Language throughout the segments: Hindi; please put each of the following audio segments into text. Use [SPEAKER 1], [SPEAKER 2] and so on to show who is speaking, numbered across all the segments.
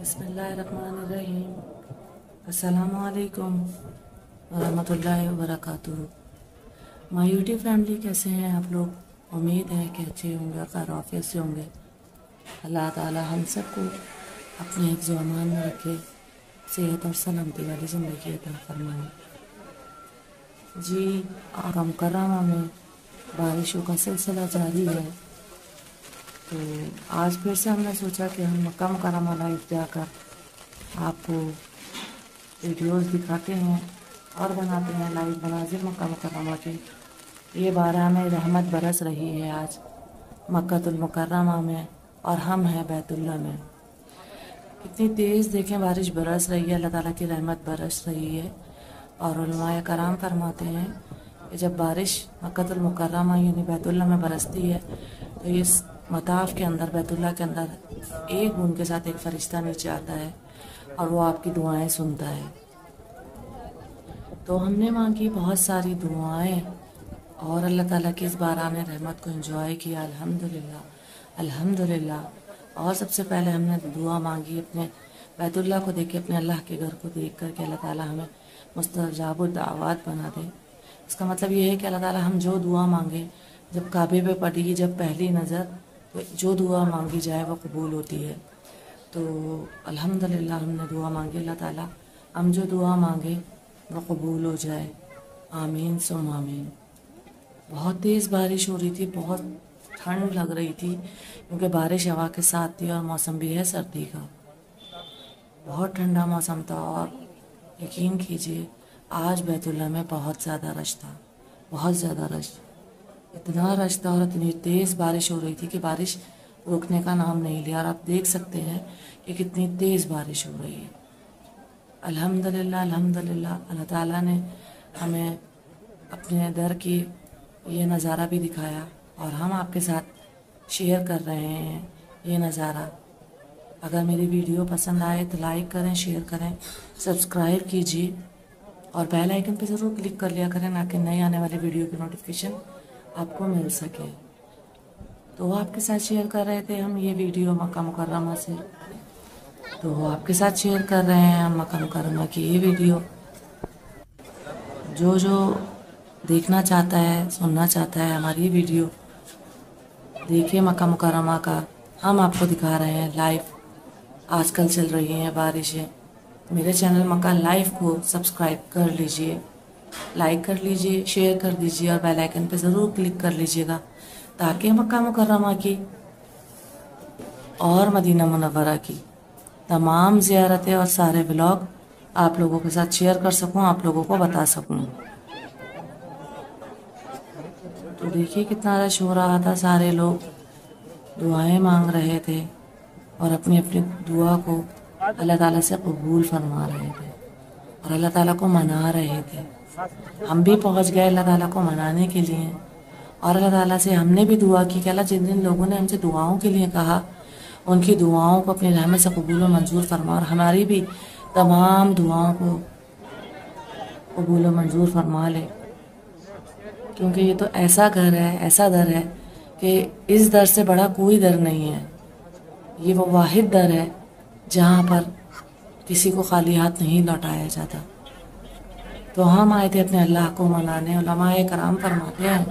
[SPEAKER 1] बिस्मिल्लाहिर्रहमानिर्रहीम। अस्सलामु अलैकुम वरहमतुल्लाहि वबरकातुहू। माय यूट्यूब फैमिली, कैसे हैं आप लोग? उम्मीद है कि अच्छे होंगे और खैर आफियत से होंगे। अल्लाह ताला हम सबको अपने हिफ्ज़ व अमान में रखे, सेहत और सलामती वाली ज़िंदगी अता फरमाए। जी, मक्का मुकर्रमा में बारिशों का सिलसिला जारी है, तो आज फिर से हमने सोचा कि हम मक्का मुकर्रमा लाइव जाकर आपको वीडियोस दिखाते हैं और बनाते हैं लाइव मनाज़िर मक्का मुकर्रमा के। ये बारह में रहमत बरस रही है आज मक्कातुल मुकर्रमा में, और हम हैं बैतुल्लाह में। कितनी तेज़ देखें बारिश बरस रही है, अल्लाह ताला की रहमत बरस रही है। और उलमाए कराम फरमाते हैं कि जब बारिश मक्कातुल मुकर्रमा यानी बैतुल्लाह में बरसती है तो इस मताफ के अंदर, बैतुल्लाह के अंदर एक बूंद के साथ एक फ़रिश्ता नीचे आता है और वो आपकी दुआएं सुनता है। तो हमने मांगी बहुत सारी दुआएं और अल्लाह ताला की इस बाराने रहमत को एंजॉय किया। अल्हम्दुलिल्लाह अल्हम्दुलिल्लाह। और सबसे पहले हमने दुआ मांगी अपने बैतुल्लाह को देख के, अपने अल्लाह के घर को देख कर के अल्लाह ताला हमें मुस्तजाबुद दावत बना दे। इसका मतलब ये है कि अल्लाह ताला हम जो दुआ मांगे, जब काबे पे पड़ी जब पहली नज़र, तो जो दुआ मांगी जाए वो कबूल होती है। तो अल्हम्दुलिल्लाह हमने दुआ मांगी, अल्लाह ताला हम जो दुआ मांगे वो कबूल हो जाए। आमीन सुम आमीन। बहुत तेज़ बारिश हो रही थी, बहुत ठंड लग रही थी क्योंकि बारिश हवा के साथ थी और मौसम भी है सर्दी का। बहुत ठंडा मौसम था और यकीन कीजिए आज बैतुल्लाह में बहुत ज़्यादा रश था, बहुत ज़्यादा रश, इतना रश था और इतनी तेज़ बारिश हो रही थी कि बारिश रुकने का नाम नहीं लिया। और आप देख सकते हैं कि कितनी तेज़ बारिश हो रही है। अल्हम्दुलिल्लाह अल्हम्दुलिल्लाह, अल्लाह ताला ने हमें अपने दर की ये नज़ारा भी दिखाया और हम आपके साथ शेयर कर रहे हैं ये नज़ारा। अगर मेरी वीडियो पसंद आए तो लाइक करें, शेयर करें, सब्सक्राइब कीजिए और बेल आइकन पे ज़रूर क्लिक कर लिया करें ताकि नई आने वाली वीडियो की नोटिफिकेशन आपको मिल सके। तो आपके साथ शेयर कर रहे थे हम ये वीडियो मक्का मुकर्रमा से, तो आपके साथ शेयर कर रहे हैं हम मक्का मुकर्रमा की ये वीडियो। जो जो देखना चाहता है, सुनना चाहता है हमारी वीडियो, देखिए मक्का मुकर्रमा का हम आपको दिखा रहे हैं लाइव। आजकल चल रही हैं बारिशें। मेरे चैनल मक्का लाइव को सब्सक्राइब कर लीजिए, लाइक कर लीजिए, शेयर कर दीजिए और बेल आइकन पे ज़रूर क्लिक कर लीजिएगा ताकि मक्का मुकर्रमा की और मदीना मुनव्वरा की तमाम ज़ियारतें और सारे व्लॉग आप लोगों के साथ शेयर कर सकूं, आप लोगों को बता सकूं। तो देखिए कितना रश हो रहा था, सारे लोग दुआएं मांग रहे थे और अपनी अपनी दुआ को अल्लाह ताला से कबूल फरमा रहे थे और अल्लाह ताला को मना रहे थे। हम भी पहुंच गए अल्लाह ताला को मनाने के लिए और अल्लाह ताला से हमने भी दुआ की कि अल्लाह जिन जिन लोगों ने हमसे दुआओं के लिए कहा उनकी दुआओं को अपनी रहमत से कबूल व मंजूर फरमा और हमारी भी तमाम दुआओं को कबूल व मंजूर फरमा ले। क्योंकि ये तो ऐसा घर है, ऐसा दर है कि इस दर से बड़ा कोई दर नहीं है। ये वो वाहिद दर है जहाँ पर किसी को खाली हाथ नहीं लौटाया जाता। तो हम आए थे अपने अल्लाह को मनाने। उलमाए कराम फरमाते हैं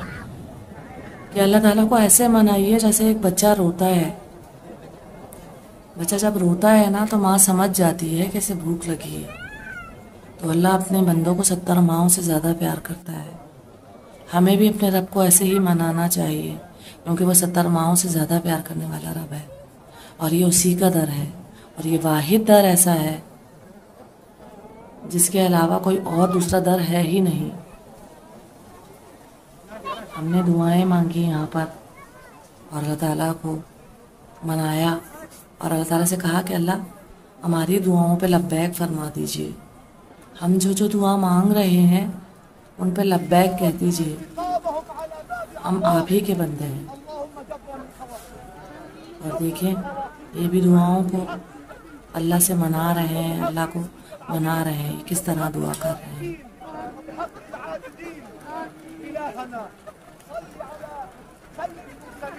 [SPEAKER 1] कि अल्लाह ताला को ऐसे मनाइए जैसे एक बच्चा रोता है। बच्चा जब रोता है ना तो माँ समझ जाती है कि इसे भूख लगी है। तो अल्लाह अपने बंदों को 70 माँओं से ज़्यादा प्यार करता है। हमें भी अपने रब को ऐसे ही मनाना चाहिए क्योंकि वो 70 माँओं से ज़्यादा प्यार करने वाला रब है और ये उसी का दर है और ये वाहिद दर ऐसा है जिसके अलावा कोई और दूसरा दर है ही नहीं। हमने दुआएं मांगी यहाँ पर और अल्लाह ताला को मनाया और अल्लाह ताला से कहा कि अल्लाह हमारी दुआओं पे लब्बैक फरमा दीजिए। हम जो जो दुआ मांग रहे हैं उन पे लब्बैक कह दीजिए। हम आप ही के बंदे हैं। और देखें ये भी दुआओं को अल्लाह से मना रहे हैं, अल्लाह को मना रहे हैं, किस तरह दुआ कर रहे हैं।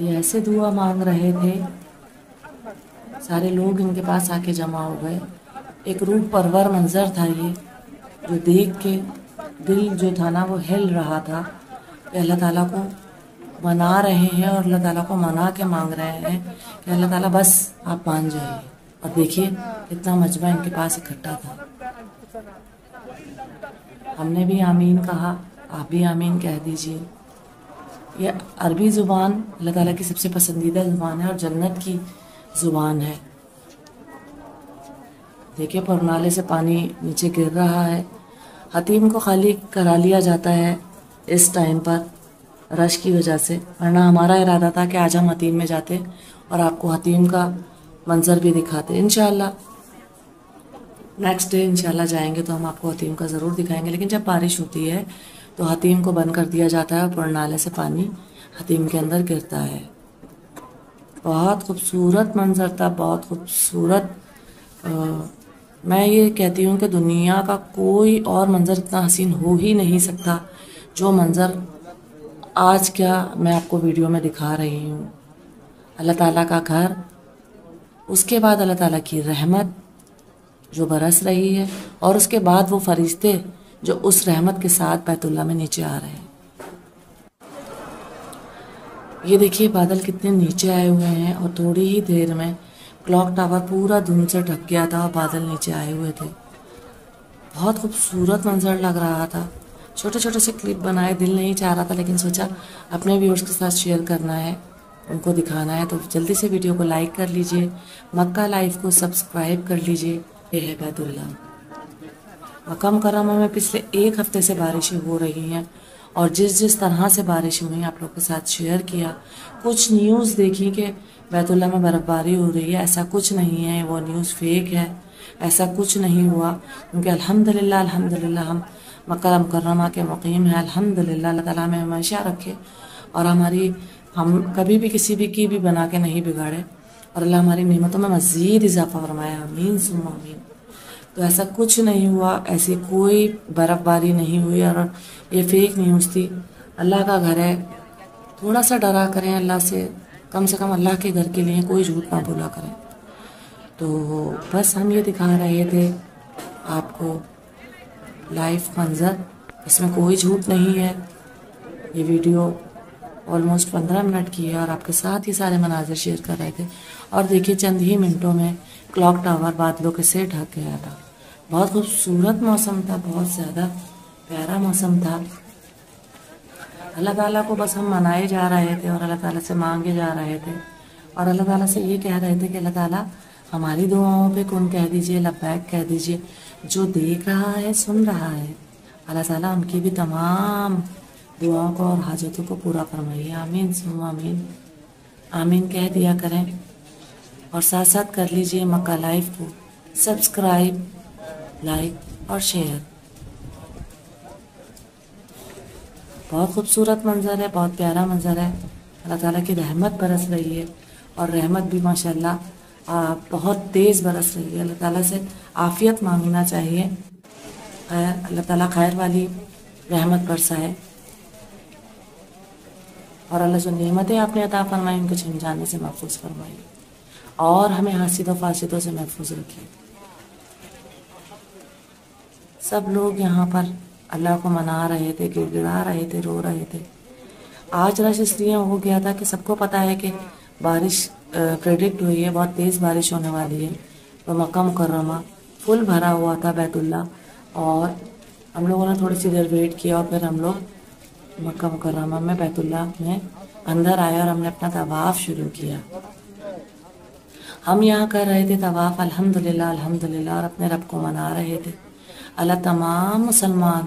[SPEAKER 1] ये ऐसे दुआ मांग रहे थे, सारे लोग इनके पास आके जमा हो गए। एक रूह परवर मंजर था ये, जो देख के दिल जो था ना वो हिल रहा था कि अल्लाह ताला को मना रहे हैं और अल्लाह ताला को मना के मांग रहे हैं कि अल्लाह ताला बस आप मान जाइए। और देखिए कितना मजमा इनके पास इकट्ठा था। हमने भी आमीन कहा, आप भी आमीन कह दीजिए। ये अरबी ज़ुबान अल्लाह ताला की सबसे पसंदीदा ज़ुबान है और जन्नत की ज़ुबान है। देखिए परनाले से पानी नीचे गिर रहा है। हतीम को खाली करा लिया जाता है इस टाइम पर रश की वजह से, वरना हमारा इरादा था कि आज हम हतीम में जाते और आपको हतीम का मंजर भी दिखाते। इंशाल्लाह नेक्स्ट डे इंशाल्लाह जाएंगे तो हम आपको हतीम का ज़रूर दिखाएंगे। लेकिन जब बारिश होती है तो हतीम को बंद कर दिया जाता है और परनाले से पानी हतीम के अंदर गिरता है। बहुत खूबसूरत मंजर था, बहुत खूबसूरत। मैं ये कहती हूँ कि दुनिया का कोई और मंजर इतना हसीन हो ही नहीं सकता जो मंजर आज क्या मैं आपको वीडियो में दिखा रही हूँ। अल्लाह ताला का घर, उसके बाद अल्लाह ताला की रहमत जो बरस रही है और उसके बाद वो फरिश्ते जो उस रहमत के साथ बैतुल्लाह में नीचे आ रहे हैं। ये देखिए बादल कितने नीचे आए हुए हैं और थोड़ी ही देर में क्लॉक टावर पूरा धुंध से ढक गया था और बादल नीचे आए हुए थे। बहुत खूबसूरत मंजर लग रहा था। छोटे छोटे से क्लिप बनाए, दिल नहीं चाह रहा था लेकिन सोचा अपने व्यूअर्स के साथ शेयर करना है, उनको दिखाना है। तो जल्दी से वीडियो को लाइक कर लीजिए, मक्का लाइव को सब्सक्राइब कर लीजिए। ये है बैतुल्लाह। मक्का मुकर्रमा में पिछले एक हफ्ते से बारिशें हो रही हैं और जिस जिस तरह से बारिश हुई आप लोग के साथ शेयर किया। कुछ न्यूज़ देखी कि बैतुल्लाह में बर्फ़बारी हो रही है, ऐसा कुछ नहीं है, वो न्यूज़ फेक है, ऐसा कुछ नहीं हुआ। क्योंकि अल्हम्दुलिल्लाह अल्हम्दुलिल्लाह हम मक्का मुकर्रमा के मुक़ीम हैं। अल्हम्दुलिल्लाह अल्लाह ताला हमें हमेशा रखे और हम कभी भी किसी भी की भी बना के नहीं बिगाड़े और अल्लाह हमारी नेमतों में मज़ीद इजाफ़ा फरमाया। आमीन सुम्मा आमीन। तो ऐसा कुछ नहीं हुआ, ऐसी कोई बर्फ़बारी नहीं हुई और ये फेक न्यूज़ थी। अल्लाह का घर है, थोड़ा सा डरा करें अल्लाह से कम अल्लाह के घर के लिए कोई झूठ ना बोला करें। तो बस हम ये दिखा रहे थे आपको लाइव मंजर, इसमें कोई झूठ नहीं है। ये वीडियो ऑलमोस्ट 15 मिनट की है और आपके साथ ही सारे मनाजिर शेयर कर रहे थे। और देखिए चंद ही मिनटों में क्लॉक टावर बादलों के से ढक गया था। बहुत खूबसूरत मौसम था, बहुत ज़्यादा प्यारा मौसम था। अल्लाह ताला को बस हम मनाए जा रहे थे और अल्लाह ताला से मांगे जा रहे थे और अल्लाह ताला से ये कह रहे थे कि अल्लाह ताला हमारी दुआओं पे कौन कह दीजिए, लब्बैक कह दीजिए। जो देख रहा है सुन रहा है, अल्लाह ताला उनकी भी तमाम दुआओं को और हाजतों को पूरा फरमाइए। आमीन सुम्मा आमीन। आमीन कह दिया करें और साथ साथ कर लीजिए मक्का लाइव को सब्सक्राइब, लाइक और शेयर। बहुत खूबसूरत मंजर है, बहुत प्यारा मंजर है। अल्लाह ताला की रहमत बरस रही है और रहमत भी माशाल्लाह बहुत तेज़ बरस रही है। अल्लाह ताला से आफ़ियत मांगना चाहिए। अल्लाह ताला खैर वाली रहमत बरसाए और अल्लाह जो नेमतें आपने अता फरमाई उनको छिन जाने से महफूज फरमाई और हमें हासिदों फासिदों से महफूज रखिए। सब लोग यहाँ पर अल्लाह को मना रहे थे, गिड़गिड़ा रहे थे, रो रहे थे। आज रश इसलिए हो गया था कि सबको पता है कि बारिश प्रेडिक्ट हुई है, बहुत तेज़ बारिश होने वाली है। तो मक्का मुकर्रमा फुल भरा हुआ था बैतुल्लाह और हम लोगों ने थोड़ी सी देर वेट किया और फिर हम लोग मक्का मुकर्रमा में बैतुल्लाह में अंदर आए और हमने अपना तवाफ़ शुरू किया। हम यहाँ कर रहे थे तवाफ़ अल्हम्दुलिल्लाह अल्हम्दुलिल्लाह और अपने रब को मना रहे थे। अल्लाह तमाम मुसलमान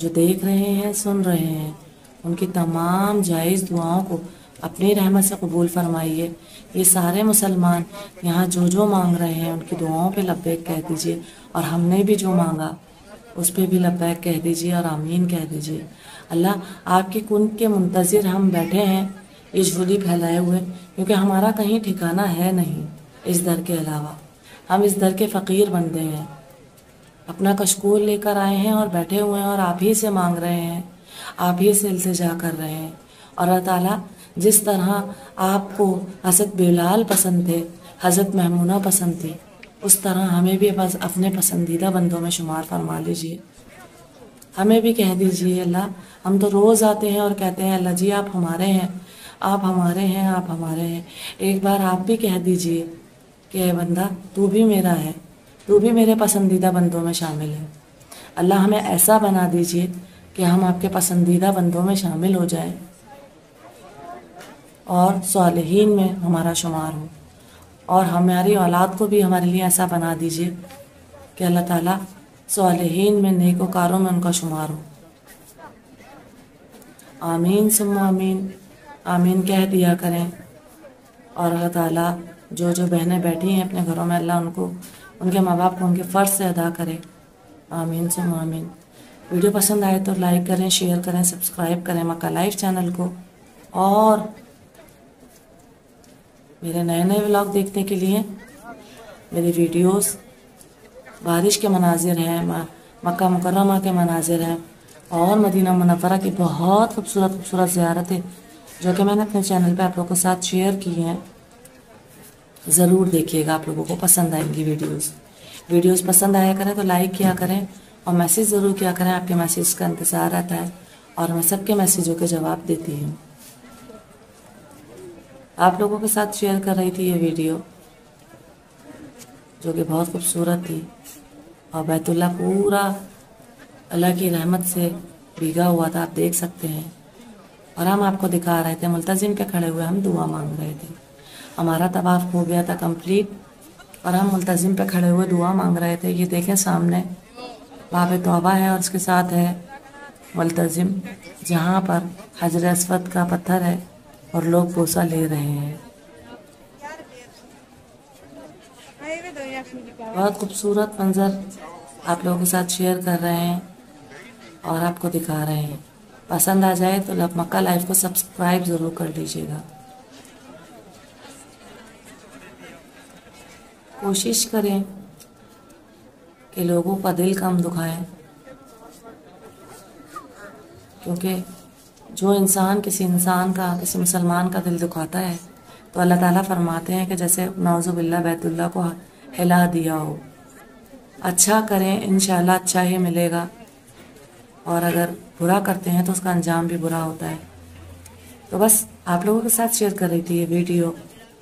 [SPEAKER 1] जो देख रहे हैं, सुन रहे हैं, उनकी तमाम जायज़ दुआओं को अपनी रहमत से कबूल फरमाइए। ये सारे मुसलमान यहाँ जो जो मांग रहे हैं उनकी दुआओं पे लब्बैक कह दीजिए और हमने भी जो मांगा उस पर भी लब्बैक कह दीजिए और आमीन कह दीजिए। अल्लाह आपके कुन के मुंतज़िर हम बैठे हैं ये झोली फैलाए हुए, क्योंकि हमारा कहीं ठिकाना है नहीं इस दर के अलावा। हम इस दर के फ़कीर बंदे हैं, अपना कशकोल लेकर आए हैं और बैठे हुए हैं और आप ही से मांग रहे हैं, आप ही से इल्तिजा कर रहे हैं। और अल्लाह ताला जिस तरह आपको हज़रत बिलाल पसंद थे, हज़रत महमूना पसंद थी, उस तरह हमें भी बस अपने पसंदीदा बंदों में शुमार फरमा लीजिए। हमें भी कह दीजिए अल्लाह, हम तो रोज़ आते हैं और कहते हैं अल्लाह जी आप हमारे हैं, आप हमारे हैं, आप हमारे हैं। एक बार आप भी कह दीजिए कि ए बंदा तू भी मेरा है, तू भी मेरे पसंदीदा बंदों में शामिल है। अल्लाह हमें ऐसा बना दीजिए कि हम आपके पसंदीदा बंदों में शामिल हो जाएं और सालिहीन में हमारा शुमार हो। और हमारी औलाद को भी हमारे लिए ऐसा बना दीजिए कि अल्लाह ताला सालिहीन में, नेकोकारों में उनका शुमार हो। आमीन सुम्मा आमीन, आमीन कह दिया करें। और अल्लाह ताला जो जो बहनें बैठी हैं अपने घरों में, अल्लाह उनको, उनके माँ बाप को उनके फ़र्ज़ से अदा करे। आमीन सुम्मा आमीन। वीडियो पसंद आए तो लाइक करें, शेयर करें, सब्सक्राइब करें मक्का लाइफ चैनल को। और मेरे नए नए व्लॉग देखने के लिए मेरी वीडियोस, बारिश के मनाजिर हैं, मक्का मुकर्रमा के मनाजिर हैं और मदीना मुनव्वरा की बहुत खूबसूरत खूबसूरत ज़ियारतें जो कि मैंने अपने चैनल पे आप लोगों के साथ शेयर की हैं। ज़रूर देखिएगा, आप लोगों को पसंद आएंगी वीडियोस पसंद आया करें तो लाइक किया करें और मैसेज ज़रूर किया करें। आपके मैसेज का इंतज़ार रहता है और मैं सबके मैसेजों के जवाब देती हूँ। आप लोगों के साथ शेयर कर रही थी ये वीडियो जो कि बहुत खूबसूरत थी और बैतुल्ला पूरा अल्लाह की रहमत से भीगा हुआ था, आप देख सकते हैं। और हम आपको दिखा रहे थे, मुल्तजिम पे खड़े हुए हम दुआ मांग रहे थे। हमारा तवाफ़ हो गया था कंप्लीट और हम मुल्तजिम पे खड़े हुए दुआ मांग रहे थे। ये देखें सामने बाब तौबा है और उसके साथ है मुल्तजिम, जहाँ पर हजर अस्वद का पत्थर है और लोग बोसा ले रहे हैं। बहुत खूबसूरत मंजर आप लोगों के साथ शेयर कर रहे हैं और आपको दिखा रहे हैं। पसंद आ जाए तो मक्का लाइफ को सब्सक्राइब ज़रूर कर लीजिएगा। कोशिश करें कि लोगों का दिल कम दुखाएं, क्योंकि जो इंसान किसी मुसलमान का दिल दुखाता है तो अल्लाह ताला फरमाते हैं कि जैसे नौज़ुबिल्लाह बैतुल्लाह को हिला दिया हो। अच्छा करें, इंशाल्लाह अच्छा ही मिलेगा, और अगर बुरा करते हैं तो उसका अंजाम भी बुरा होता है। तो बस आप लोगों के साथ शेयर कर रही थी ये वीडियो,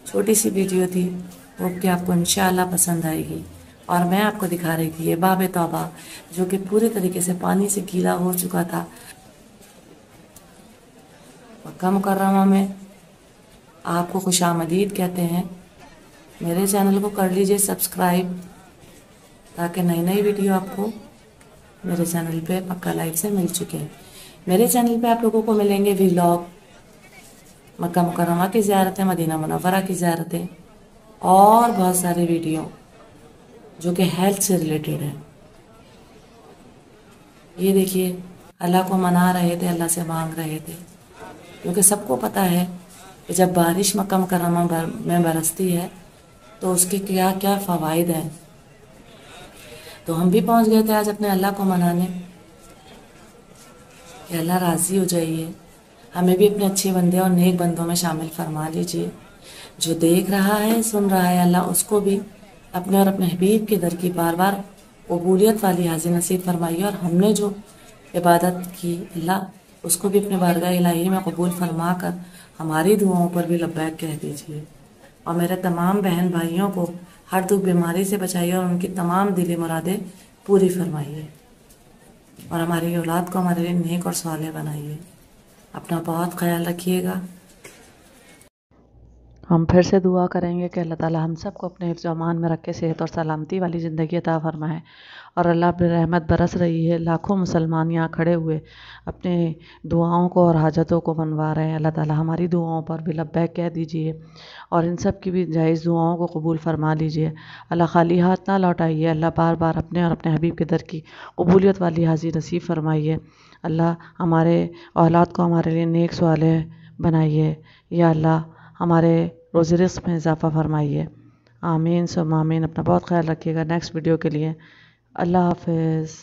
[SPEAKER 1] छोटी सी वीडियो थी, वो कि आपको इंशाल्लाह पसंद आएगी। और मैं आपको दिखा रही थी ये बाब तौबा जो कि पूरे तरीके से पानी से गीला हो चुका था। मक्का मुकर्रमा में आपको खुशामदीद कहते हैं। मेरे चैनल को कर लीजिए सब्सक्राइब ताकि नई नई वीडियो आपको मेरे चैनल पे मक्का लाइफ से मिल चुके हैं। मेरे चैनल पे आप लोगों को मिलेंगे व्लॉग, मक्का मुकर्रमा की ज़ियारतें, मदीना मुनव्वरा की ज़ियारतें और बहुत सारे वीडियो जो कि हेल्थ से रिलेटेड है। ये देखिए अल्लाह को मना रहे थे, अल्लाह से मांग रहे थे, क्योंकि सबको पता है कि जब बारिश मक्का मुकर्रमा में बरसती है तो उसके क्या क्या फ़वाइद हैं। तो हम भी पहुंच गए थे आज अपने अल्लाह को मनाने कि अल्लाह राज़ी हो जाइए, हमें भी अपने अच्छे बंदे और नेक बंदों में शामिल फरमा लीजिए। जो देख रहा है, सुन रहा है, अल्लाह उसको भी अपने और अपने हबीब के दर की बार बार कबूलियत वाली हाज़िर नसीब फरमाइए। और हमने जो इबादत की अल्लाह उसको भी अपने बारगाह इलाही में कबूल फरमा कर हमारी दुआओं पर भी लब्बैक कह दीजिए। और मेरे तमाम बहन भाइयों को हर दुख बीमारी से बचाइए और उनकी तमाम दिली मुरादें पूरी फरमाइए। और हमारी औलाद को हमारे लिए नेक और सालेह बनाइए। अपना बहुत ख्याल रखिएगा। हम फिर से दुआ करेंगे कि अल्लाह ताला हम सबको अपने हिफ्ज़ व अमान में रखे, सेहत और सलामती वाली ज़िंदगी अता फरमाए। और अल्लाह अपनी रहमत बरस रही है, लाखों मुसलमान यहाँ खड़े हुए अपने दुआओं को और हाजतों को मनवा रहे हैं। अल्लाह ताला हमारी दुआओं पर भी लब्बैक कह दीजिए और इन सब की भी जायज़ दुआओं को कबूल फरमा लीजिए। अल्लाह खाली हाथ ना लौटाइए, अल्लाह बार बार अपने और अपने हबीब के दर की कबूलियत वाली हाज़िर नसीब फरमाइए। अल्लाह हमारे औलाद को हमारे लिए नेक सालेह बनाइए। या अल्लाह हमारे रोज़ी रिज़्क़ में इजाफ़ा फरमाइए। आमीन सुम्मा आमीन। अपना बहुत ख्याल रखिएगा। नेक्स्ट वीडियो के लिए अल्लाह हाफ़िज़।